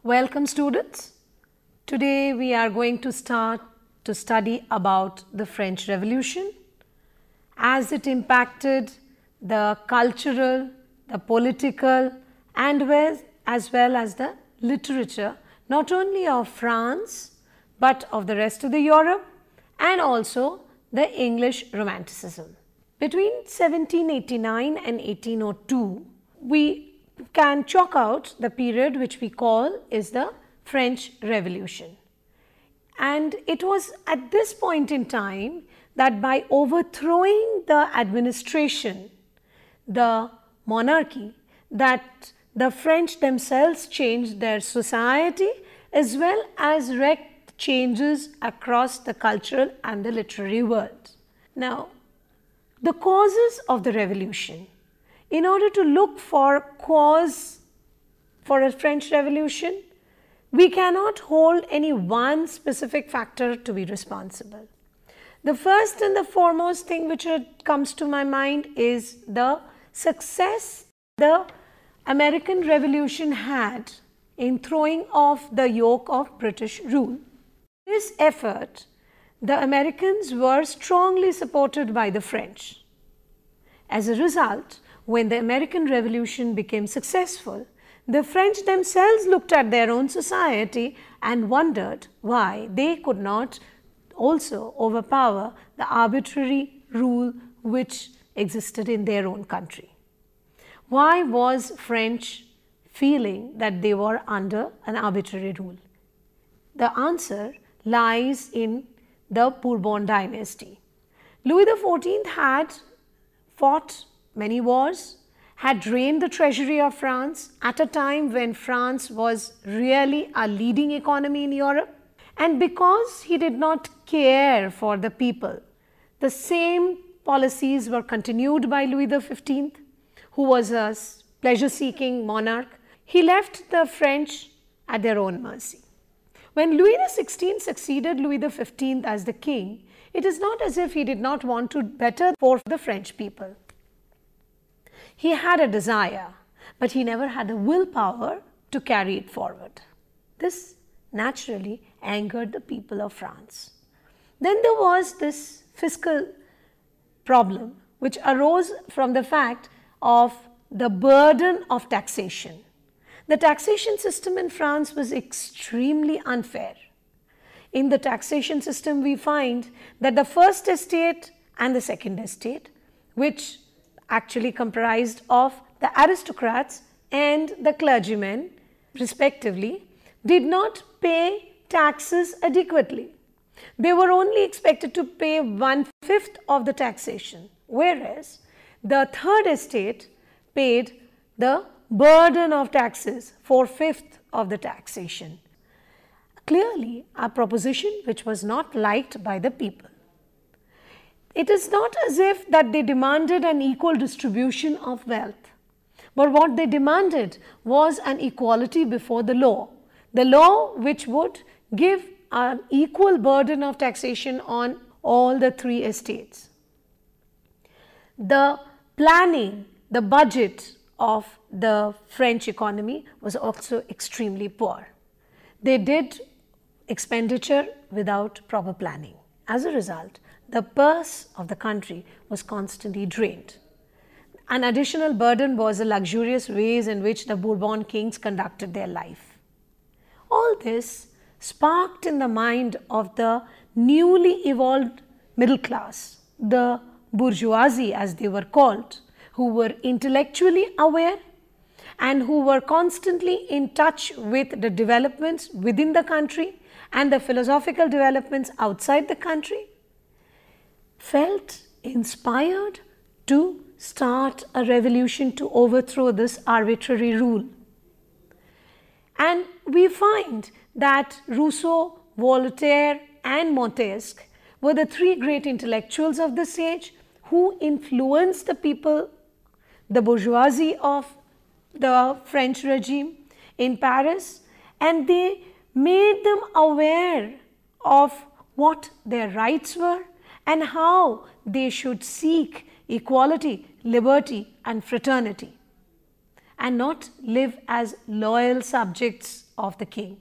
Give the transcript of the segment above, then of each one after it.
Welcome students. Today we are going to start to study about the French Revolution as it impacted the cultural, the political and as well as the literature not only of France but of the rest of the Europe and also the English Romanticism. Between 1789 and 1802, we can chalk out the period which we call is the French Revolution. And it was at this point in time that by overthrowing the administration, the monarchy, that the French themselves changed their society as well as wreaked changes across the cultural and the literary world. Now, the causes of the revolution. In order to look for cause for a French Revolution, we cannot hold any one specific factor to be responsible. The first and the foremost thing which comes to my mind is the success the American Revolution had in throwing off the yoke of British rule. This effort, the Americans were strongly supported by the French. As a result, when the American Revolution became successful, the French themselves looked at their own society and wondered why they could not also overpower the arbitrary rule which existed in their own country. Why was French feeling that they were under an arbitrary rule? The answer lies in the Bourbon dynasty. Louis XIV had fought many wars, had drained the treasury of France at a time when France was really a leading economy in Europe. And because he did not care for the people, the same policies were continued by Louis XV, who was a pleasure-seeking monarch. He left the French at their own mercy. When Louis XVI succeeded Louis XV as the king, it is not as if he did not want to better for the French people. He had a desire, but he never had the willpower to carry it forward. This naturally angered the people of France. Then there was this fiscal problem which arose from the fact of the burden of taxation. The taxation system in France was extremely unfair. In the taxation system, we find that the first estate and the second estate, which actually comprised of the aristocrats and the clergymen respectively, did not pay taxes adequately. They were only expected to pay 1/5 of the taxation, whereas the third estate paid the burden of taxes, 4/5 of the taxation. Clearly, a proposition which was not liked by the people. It is not as if that they demanded an equal distribution of wealth, but what they demanded was an equality before the law which would give an equal burden of taxation on all the three estates. The planning, the budget of the French economy was also extremely poor. They did expenditure without proper planning. As a result, the purse of the country was constantly drained. An additional burden was the luxurious ways in which the Bourbon kings conducted their life. All this sparked in the mind of the newly evolved middle class, the bourgeoisie as they were called, who were intellectually aware and who were constantly in touch with the developments within the country and the philosophical developments outside the country, felt inspired to start a revolution to overthrow this arbitrary rule. And we find that Rousseau, Voltaire and Montesquieu were the three great intellectuals of this age who influenced the people, the bourgeoisie of the French regime in Paris, and they made them aware of what their rights were and how they should seek equality, liberty and fraternity, and not live as loyal subjects of the king.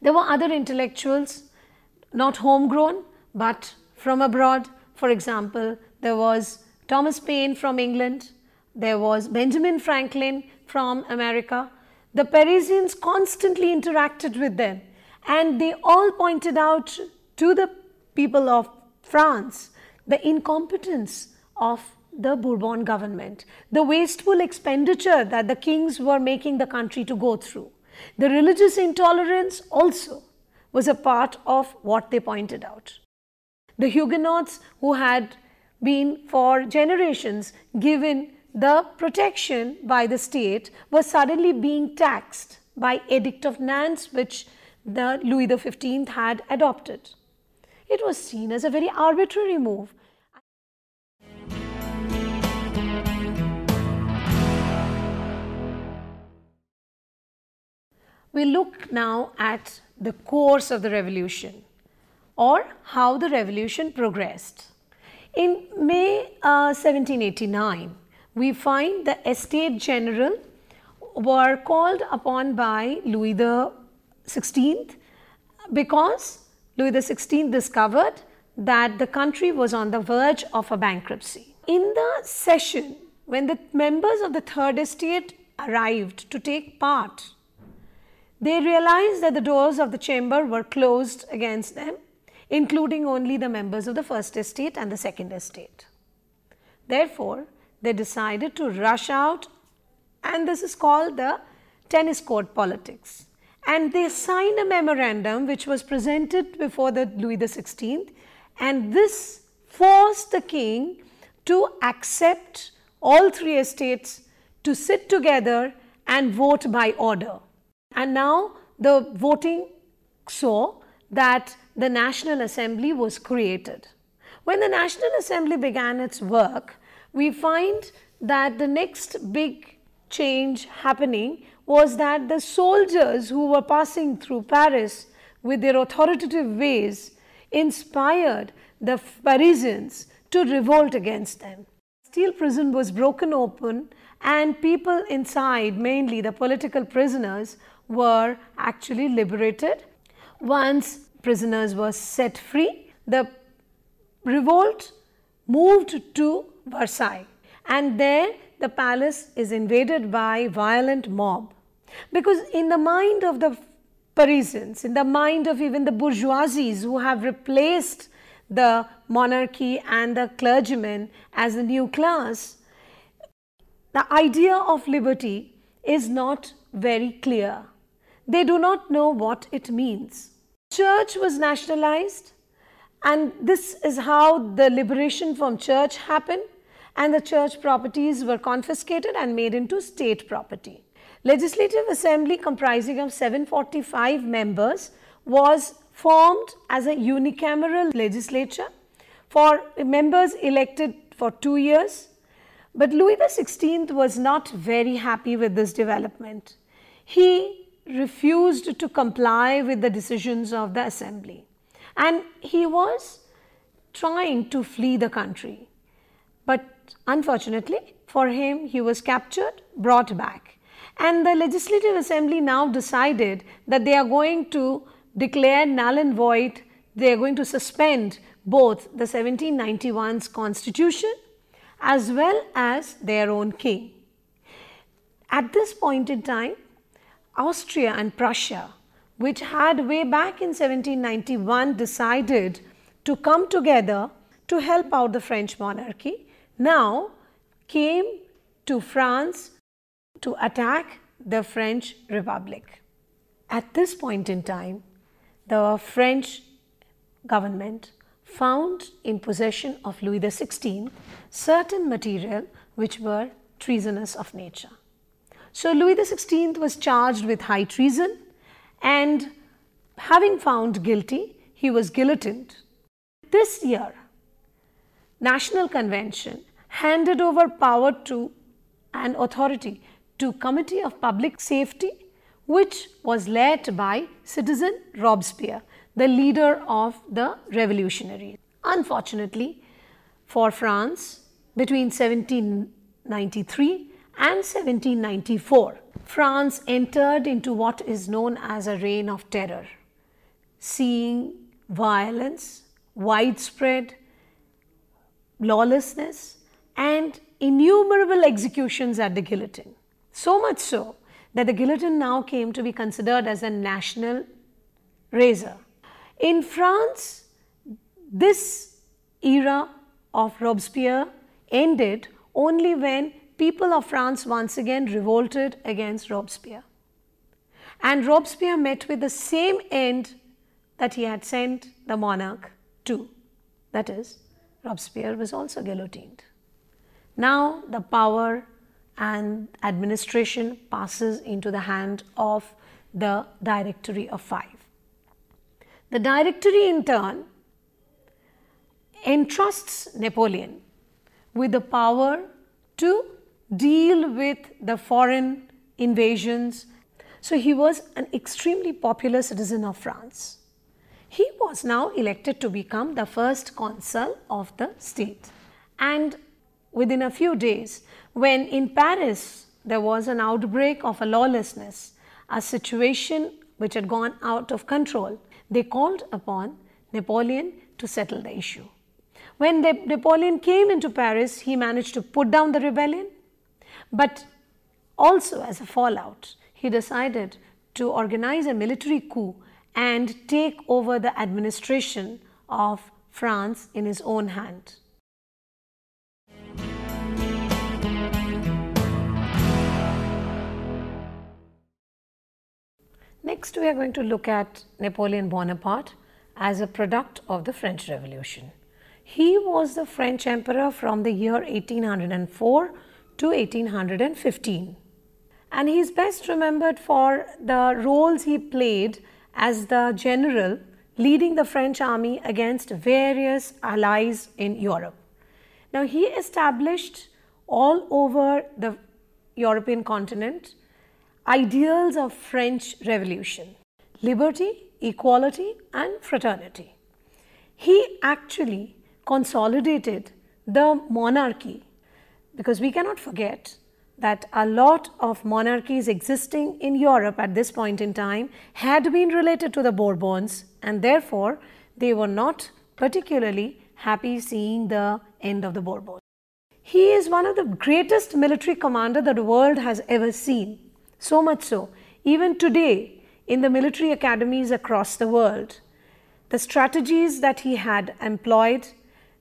There were other intellectuals, not homegrown, but from abroad. For example, there was Thomas Paine from England, there was Benjamin Franklin from America. The Parisians constantly interacted with them, and they all pointed out to the people of France the incompetence of the Bourbon government, the wasteful expenditure that the kings were making the country to go through. The religious intolerance also was a part of what they pointed out. The Huguenots, who had been for generations given the protection by the state, were suddenly being taxed by Edict of Nantes, which the Louis XV had adopted. It was seen as a very arbitrary move. We look now at the course of the revolution, or how the revolution progressed. In May 1789, we find the Estates General were called upon by Louis XVI because Louis XVI discovered that the country was on the verge of a bankruptcy. In the session, when the members of the Third Estate arrived to take part, they realized that the doors of the chamber were closed against them, including only the members of the First Estate and the Second Estate. Therefore, they decided to rush out, and this is called the tennis court politics. And they signed a memorandum which was presented before the Louis XVI, and this forced the king to accept all three estates to sit together and vote by order. And now the voting saw that the National Assembly was created. When the National Assembly began its work, we find that the next big change happening was that the soldiers who were passing through Paris with their authoritative ways inspired the Parisians to revolt against them. Bastille prison was broken open, and people inside, mainly the political prisoners, were actually liberated. Once prisoners were set free, the revolt moved to Versailles, and there the palace is invaded by violent mob. Because in the mind of the Parisians, in the mind of even the bourgeoisies who have replaced the monarchy and the clergymen as the new class, the idea of liberty is not very clear. They do not know what it means. Church was nationalized, and this is how the liberation from church happened, and the church properties were confiscated and made into state property. Legislative Assembly, comprising of 745 members, was formed as a unicameral legislature for members elected for 2 years. But Louis XVI was not very happy with this development. He refused to comply with the decisions of the assembly, and he was trying to flee the country. But unfortunately for him, he was captured, brought back, and the Legislative Assembly now decided that they are going to declare null and void, they are going to suspend both the 1791's constitution as well as their own king. At this point in time, Austria and Prussia, which had way back in 1791 decided to come together to help out the French monarchy, now came to France to attack the French Republic. At this point in time, the French government found in possession of Louis XVI certain material which were treasonous of nature. So Louis XVI was charged with high treason, and having found guilty, he was guillotined. This year, National Convention handed over power to and authority to Committee of Public Safety, which was led by citizen Robespierre, the leader of the revolutionaries. Unfortunately for France, between 1793 and 1794, France entered into what is known as a reign of terror, seeing violence, widespread lawlessness, and innumerable executions at the guillotine. So much so that the guillotine now came to be considered as a national razor. In France, this era of Robespierre ended only when people of France once again revolted against Robespierre. And Robespierre met with the same end that he had sent the monarch to. That is, Robespierre was also guillotined. Now the power and administration passes into the hand of the Directory of Five. The Directory in turn entrusts Napoleon with the power to deal with the foreign invasions. So he was an extremely popular citizen of France. He was now elected to become the first consul of the state. And within a few days, when in Paris there was an outbreak of a lawlessness, a situation which had gone out of control, they called upon Napoleon to settle the issue. When Napoleon came into Paris, he managed to put down the rebellion, but also as a fallout, he decided to organize a military coup and take over the administration of France in his own hand. Next, we are going to look at Napoleon Bonaparte as a product of the French Revolution. He was the French emperor from the year 1804 to 1815. And he is best remembered for the roles he played as the general leading the French army against various allies in Europe. Now, he established all over the European continent ideals of French Revolution: liberty, equality, and fraternity. He actually consolidated the monarchy, because we cannot forget that a lot of monarchies existing in Europe at this point in time had been related to the Bourbons, and therefore they were not particularly happy seeing the end of the Bourbons. He is one of the greatest military commanders that the world has ever seen. So much so, even today in the military academies across the world, the strategies that he had employed,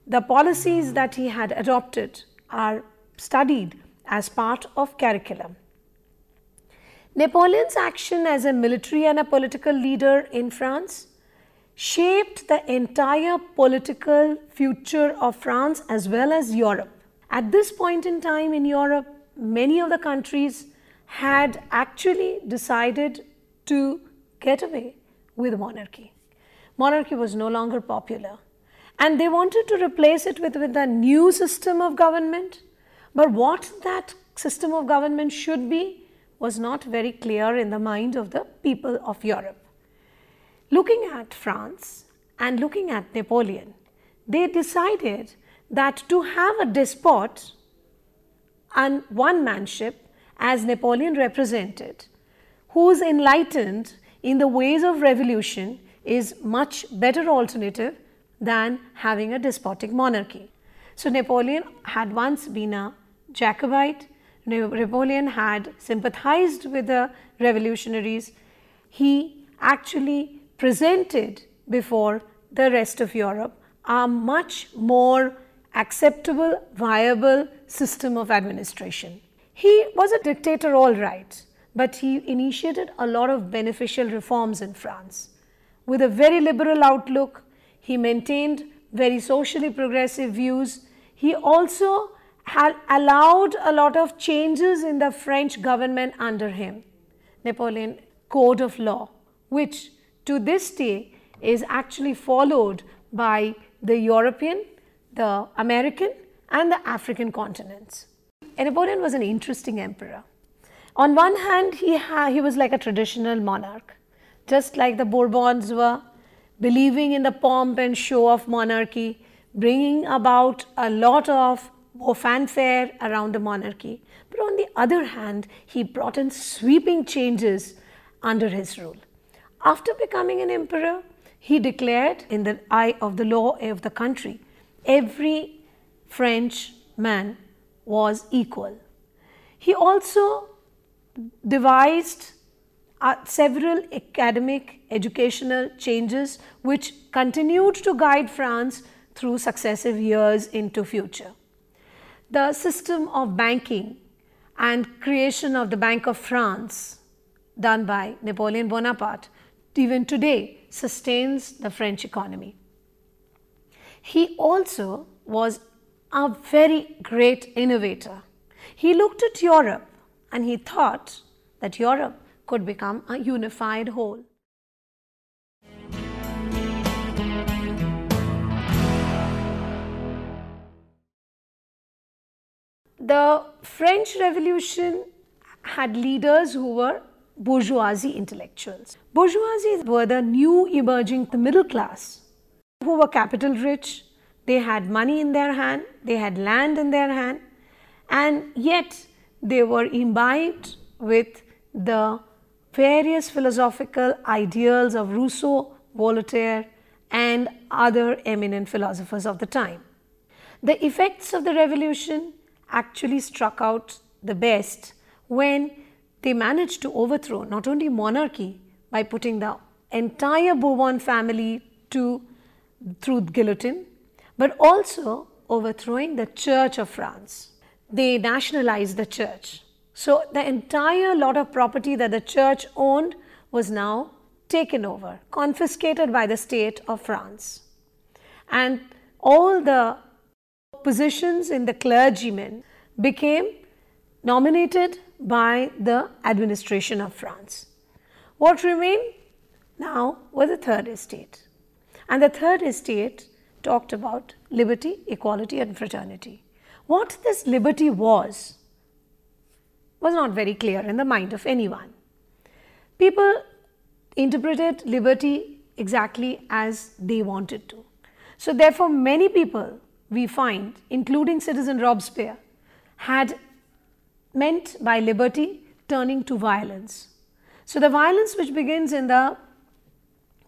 the policies that he had adopted are studied as part of curriculum. Napoleon's action as a military and a political leader in France shaped the entire political future of France as well as Europe. At this point in time in Europe, many of the countries had actually decided to get away with monarchy. Monarchy was no longer popular, and they wanted to replace it with a new system of government. But what that system of government should be was not very clear in the mind of the people of Europe. Looking at France and looking at Napoleon, they decided that to have a despot and one-manship, as Napoleon represented, who is enlightened in the ways of revolution, is much better alternative than having a despotic monarchy. So Napoleon had once been a Jacobite. Napoleon had sympathized with the revolutionaries. He actually presented before the rest of Europe a much more acceptable, viable system of administration. He was a dictator, all right, but he initiated a lot of beneficial reforms in France. With a very liberal outlook, he maintained very socially progressive views. He also had allowed a lot of changes in the French government under him. Napoleon Code of Law, which to this day is actually followed by the European, the American, and the African continents. Napoleon was an interesting emperor. On one hand, he was like a traditional monarch, just like the Bourbons were, believing in the pomp and show of monarchy, bringing about a lot of more fanfare around the monarchy. But on the other hand, he brought in sweeping changes under his rule. After becoming an emperor, he declared in the eye of the law of the country, every French man was equal. He also devised several academic, educational changes which continued to guide France through successive years into future. The system of banking and creation of the Bank of France done by Napoleon Bonaparte even today sustains the French economy. He also was a very great innovator. He looked at Europe and he thought that Europe could become a unified whole. The French Revolution had leaders who were bourgeoisie intellectuals. Bourgeoisie were the new emerging middle class who were capital rich. They had money in their hand, they had land in their hand, and yet they were imbibed with the various philosophical ideals of Rousseau, Voltaire, and other eminent philosophers of the time. The effects of the revolution actually struck out the best when they managed to overthrow not only monarchy by putting the entire Bourbon family through guillotine, but also overthrowing the Church of France. They nationalized the church. So the entire lot of property that the church owned was now taken over, confiscated by the state of France. And all the positions in the clergymen became nominated by the administration of France. What remained now was the third estate. And the third estate talked about liberty, equality, and fraternity. What this liberty was not very clear in the mind of anyone. People interpreted liberty exactly as they wanted to. So therefore, many people we find, including citizen Robespierre, had meant by liberty turning to violence. So the violence which begins in the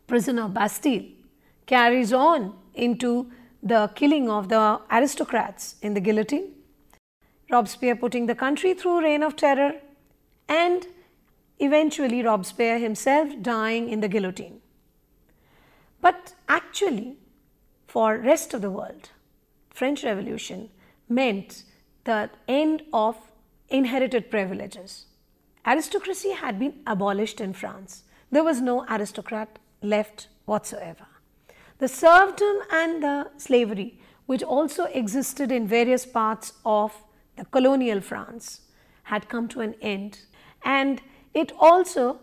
prison of Bastille carries on into the killing of the aristocrats in the guillotine, Robespierre putting the country through reign of terror, and eventually Robespierre himself dying in the guillotine. But actually, for rest of the world, French Revolution meant the end of inherited privileges. Aristocracy had been abolished in France. There was no aristocrat left whatsoever. The serfdom and the slavery, which also existed in various parts of the colonial France, had come to an end, and it also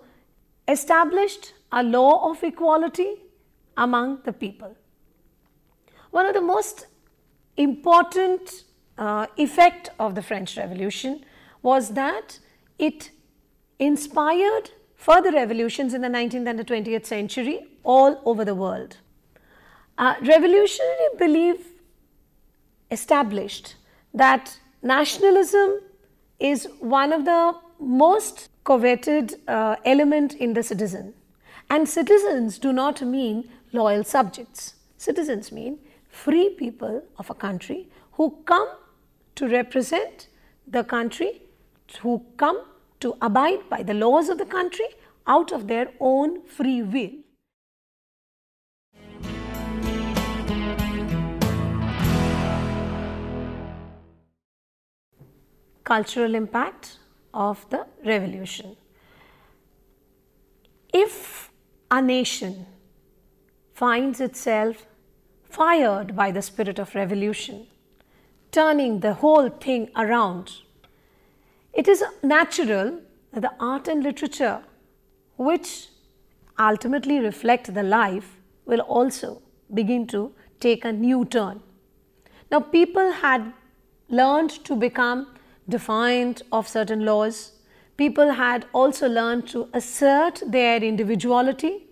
established a law of equality among the people. One of the most important effect of the French Revolution was that it inspired further revolutions in the 19th and the 20th century all over the world. Revolutionary belief established that nationalism is one of the most coveted element in the citizen, and citizens do not mean loyal subjects. Citizens mean free people of a country who come to represent the country, who come to abide by the laws of the country out of their own free will. Cultural impact of the revolution. If a nation finds itself fired by the spirit of revolution, turning the whole thing around, it is natural that the art and literature, which ultimately reflect the life, will also begin to take a new turn. Now, people had learned to become defiant of certain laws. People had also learned to assert their individuality,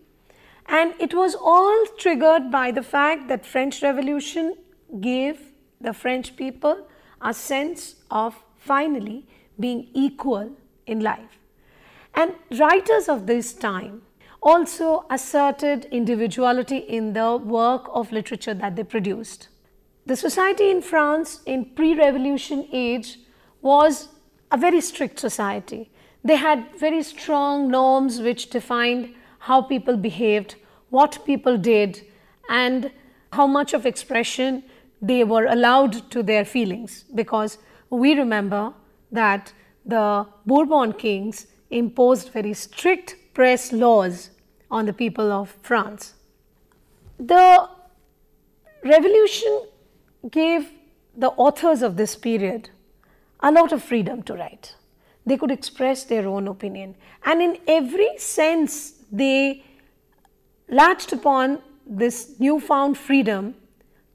and it was all triggered by the fact that French Revolution gave the French people a sense of finally being equal in life. And writers of this time also asserted individuality in the work of literature that they produced. The society in France in pre-revolution age was a very strict society. They had very strong norms which defined how people behaved, what people did, and how much of expression they were allowed to their feelings, because we remember that the Bourbon kings imposed very strict press laws on the people of France. The revolution gave the authors of this period a lot of freedom to write. They could express their own opinion, and in every sense they latched upon this newfound freedom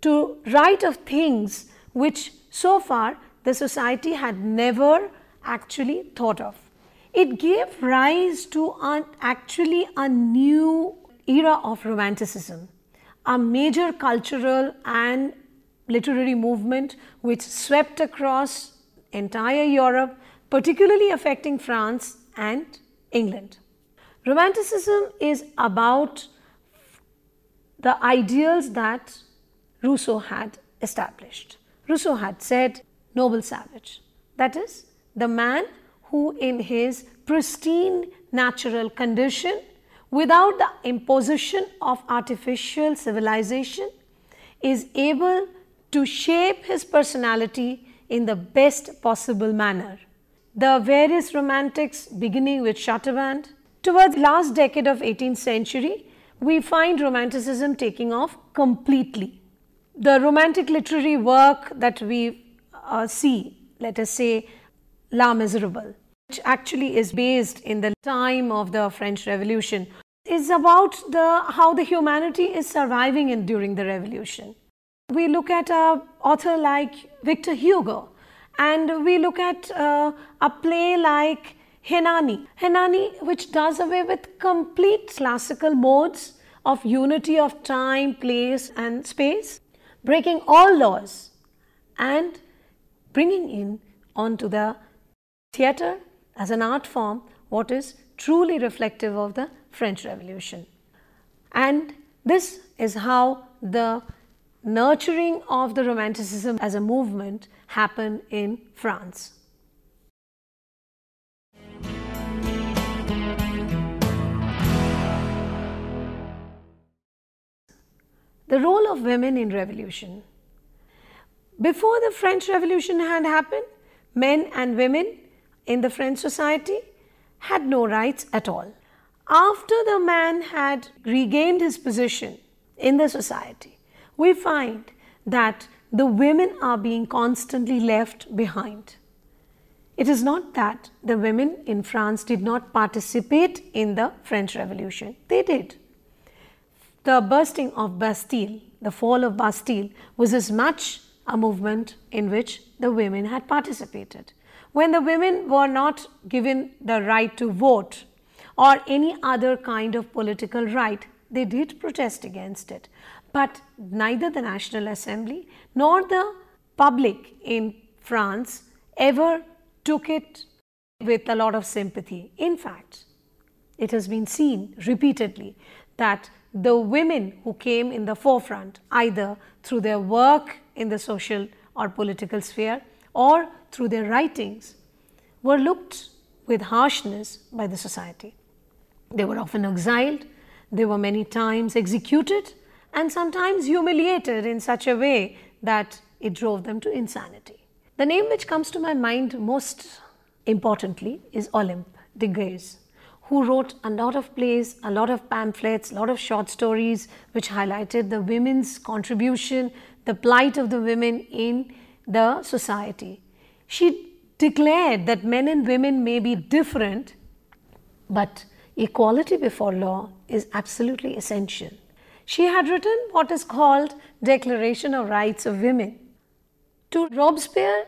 to write of things which so far the society had never actually thought of. It gave rise to actually a new era of Romanticism, a major cultural and literary movement which swept across entire Europe, particularly affecting France and England. Romanticism is about the ideals that Rousseau had established. Rousseau had said, noble savage, that is, the man who in his pristine natural condition, without the imposition of artificial civilization, is able to shape his personality in the best possible manner. The various romantics, beginning with Chateaubriand, towards the last decade of 18th century, we find Romanticism taking off completely. The romantic literary work that we see, let us say Les Miserables, which actually is based in the time of the French Revolution, is about how the humanity is surviving during the Revolution. We look at an author like Victor Hugo, and we look at a play like Hernani, which does away with complete classical modes of unity of time, place and space, breaking all laws and bringing in onto the theatre as an art form what is truly reflective of the French Revolution. And this is how the nurturing of the Romanticism as a movement happened in France. The role of women in revolution. Before the French Revolution had happened, men and women in the French society had no rights at all. After the man had regained his position in the society, we find that the women are being constantly left behind. It is not that the women in France did not participate in the French Revolution. They did. The bursting of Bastille, the fall of Bastille, was as much a movement in which the women had participated. When the women were not given the right to vote or any other kind of political right, they did protest against it. But neither the National Assembly nor the public in France ever took it with a lot of sympathy. In fact, it has been seen repeatedly that the women who came in the forefront, either through their work in the social or political sphere or through their writings, were looked with harshness by the society. They were often exiled, they were many times executed, and sometimes humiliated in such a way that it drove them to insanity. The name which comes to my mind most importantly is Olympe de Gouges, who wrote a lot of plays, a lot of pamphlets, a lot of short stories which highlighted the women's contribution, the plight of the women in the society. She declared that men and women may be different, but equality before law is absolutely essential. She had written what is called Declaration of Rights of Women. To Robespierre,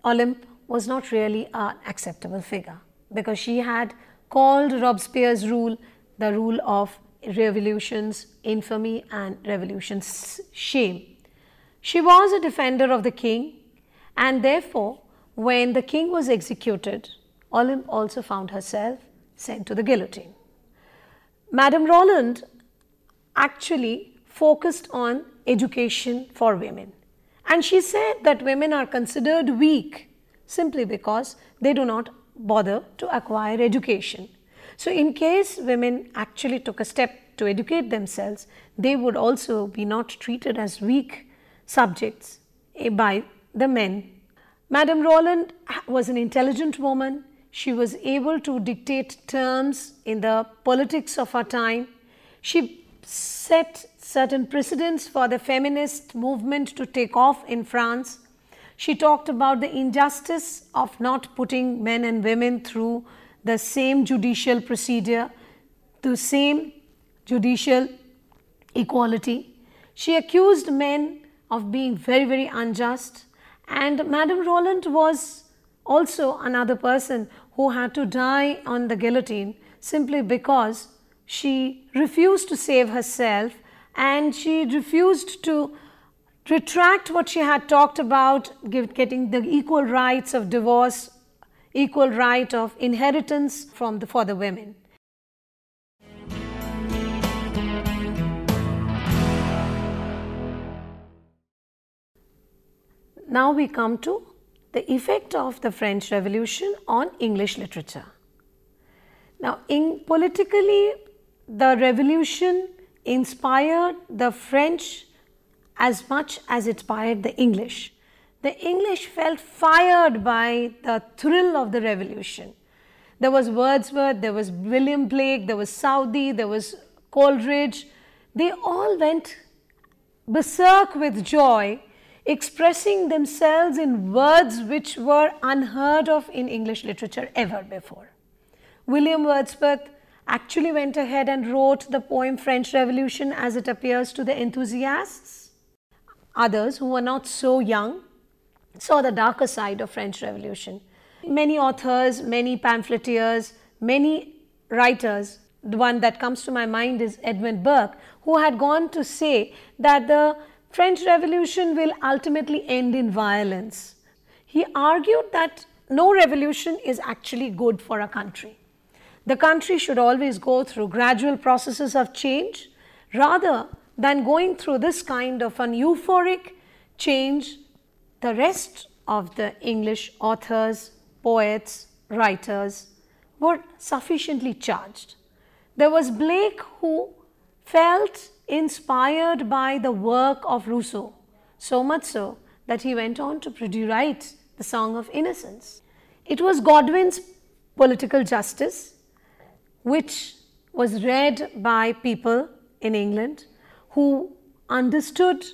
Olympe was not really an acceptable figure, because she had called Robespierre's rule the rule of revolution's infamy and revolution's shame. She was a defender of the king And therefore, when the king was executed, Olympe also found herself sent to the guillotine. Madame Roland actually focused on education for women. And she said that women are considered weak simply because they do not bother to acquire education. So in case women actually took a step to educate themselves, they would also be not treated as weak subjects by the men. Madame Roland was an intelligent woman. She was able to dictate terms in the politics of her time. She set certain precedents for the feminist movement to take off in France. She talked about the injustice of not putting men and women through the same judicial procedure, the same judicial equality. She accused men of being very, very unjust. And Madame Roland was also another person who had to die on the guillotine simply because she refused to save herself and she refused to retract what she had talked about, getting the equal rights of divorce, equal right of inheritance for the women. Now we come to the effect of the French Revolution on English literature. Now, politically, the revolution inspired the French as much as it inspired the English. The English felt fired by the thrill of the revolution. There was Wordsworth, there was William Blake, there was Southey, there was Coleridge. They all went berserk with joy, expressing themselves in words which were unheard of in English literature ever before. William Wordsworth actually went ahead and wrote the poem French Revolution as it appears to the enthusiasts. Others who were not so young saw the darker side of French Revolution. Many authors, many pamphleteers, many writers, the one that comes to my mind is Edmund Burke, who had gone to say that the French Revolution will ultimately end in violence. He argued that no revolution is actually good for a country. The country should always go through gradual processes of change rather than going through this kind of an euphoric change. The rest of the English authors, poets, writers were sufficiently charged. There was Blake, who felt inspired by the work of Rousseau, so much so that he went on to write the Song of Innocence. It was Godwin's Political Justice, which was read by people in England who understood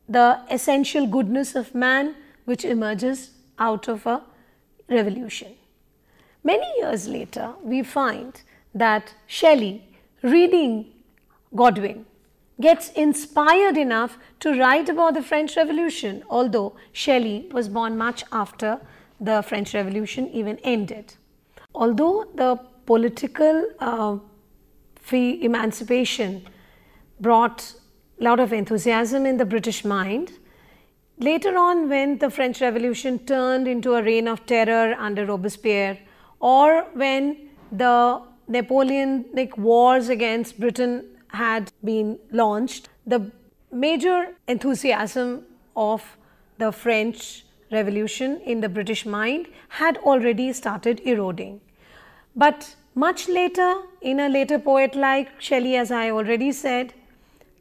the essential goodness of man which emerges out of a revolution. Many years later, we find that Shelley, reading Godwin, gets inspired enough to write about the French Revolution, although Shelley was born much after the French Revolution even ended. Although the political emancipation brought a lot of enthusiasm in the British mind, later on when the French Revolution turned into a reign of terror under Robespierre, or when the Napoleonic wars against Britain had been launched, the major enthusiasm of the French Revolution in the British mind had already started eroding. But much later, in a later poet like Shelley, as I already said,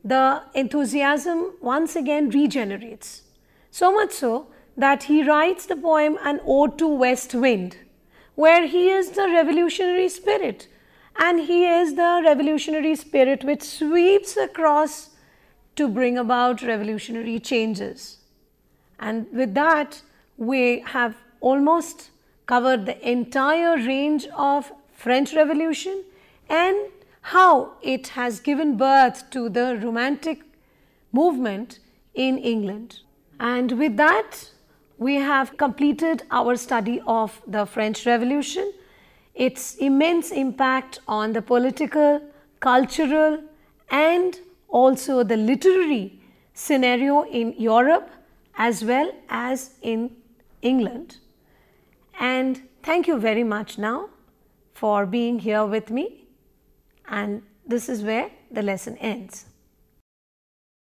the enthusiasm once again regenerates. So much so that he writes the poem An Ode to West Wind, where he is the revolutionary spirit. And he is the revolutionary spirit which sweeps across to bring about revolutionary changes. And with that, we have almost covered the entire range of French Revolution and how it has given birth to the Romantic movement in England. And with that, we have completed our study of the French Revolution, its immense impact on the political, cultural and also the literary scenario in Europe as well as in England. And thank you very much now for being here with me, and this is where the lesson ends.